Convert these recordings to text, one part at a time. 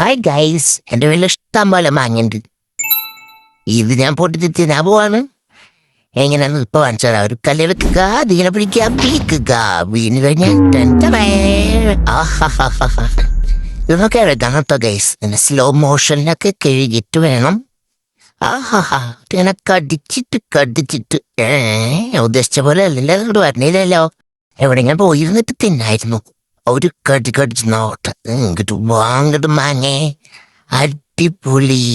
Hi guys, എൻ്റെ വീട്ടിൽ ഇഷ്ടം പോലെ മാങ്ങയുണ്ട്. ഇത് ഞാൻ പൊട്ടി തിന്നാൻ പോവാണ്. എങ്ങനെയാന്ന് ഇപ്പൊ കാണിച്ചാൽ ഒരു കല്ലെടുക്കുക, അതിനെ പിടിക്കുക, പീക്കുക, വീണ് കഴിഞ്ഞാൽ ഇതൊക്കെ എടുക്കാം കേട്ടോ ഗൈസ്. പിന്നെ സ്ലോ മോഷനിലൊക്കെ കഴുകിയിട്ട് വേണം. ഇങ്ങനെ കടിച്ചിട്ട് ഉദ്ദേശിച്ച പോലെ അല്ലല്ലോ അങ്ങോട്ട് വരണില്ലല്ലോ. എവിടെയെങ്കിലും പോയിരുന്നിട്ട് തിന്നായിരുന്നു. ഒരു കടിച്ച് നോട്ടെ ഇങ്ങോട്ട് വാങ്ങട്ട് മാങ്ങേ, അടിപൊളി.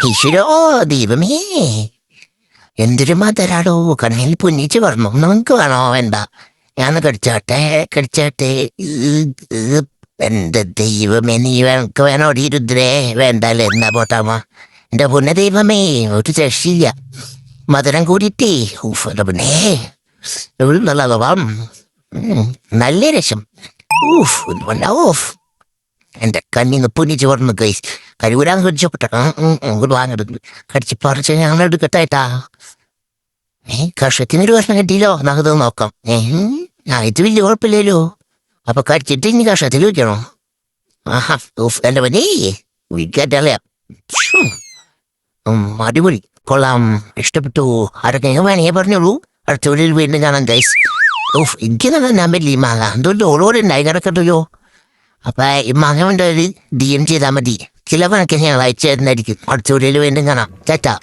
ഈശ്വരോ ദൈവമേ, എന്തൊരു മധുരാടോ. കണ്ണിൽ പുന്നിച്ച് പറഞ്ഞു. നമുക്ക് വേണോ? വേണ്ട, ഞാൻ കടിച്ചാട്ടെ. എന്റെ ദൈവമേ, നീ എനിക്ക് വേണോടി രുദ്രേ? വേണ്ടല്ലേ, എന്നാ പോട്ടാമ. എന്റെ പുണ്യ ദൈവമേ, ഒരു രക്ഷയില്ല. മധുരം കൂടിയിട്ടേ പിന്നെ നല്ല രസം. എന്റെ കണ്ണിന്ന് പുന്നിച്ച് പറഞ്ഞു ഗൈസ്. കരുവരാൻ കടിച്ചോട്ടെ, ഇങ്ങോട്ട് വാങ്ങെടുക്കും. കടിച്ച് പറിച്ച് ഞങ്ങൾ എടുക്കട്ടായിട്ടാ. കഷത്തിനൊരു കഷ്ണം കിട്ടിയില്ലോ, നമുക്കത് നോക്കാം. ഇത് വലിയ കുഴപ്പമില്ലല്ലോ. അപ്പൊ കടിച്ചിട്ട് ഇനി കഷത്തിൽ വയ്ക്കണോ? എന്റെ പനി വിളിക്കാറ്ററിയാം. അടിപൊളി, കൊള്ളാം, ഇഷ്ടപ്പെട്ടു. ആരൊക്കെ വേണമെങ്കിൽ പറഞ്ഞോളൂ. അടുത്ത വീട്ടിൽ വീണ്ടും കാണാം ഗൈസ്. എനിക്ക് നല്ല നമ്പരില്ല ഈ മാങ്ങ, എന്തുകൊണ്ട് ഓരോരുണ്ടായി കിടക്കട്ടല്ലോ. അപ്പൊ ഈ മാങ്ങ വേണ്ടവര് DM ചെയ്താൽ മതി. ചിലവനൊക്കെ ഞങ്ങൾ അയച്ചു തരുന്നതായിരിക്കും. അടുത്ത വീട്ടിൽ വീണ്ടും കാണാം. ചേട്ടാ.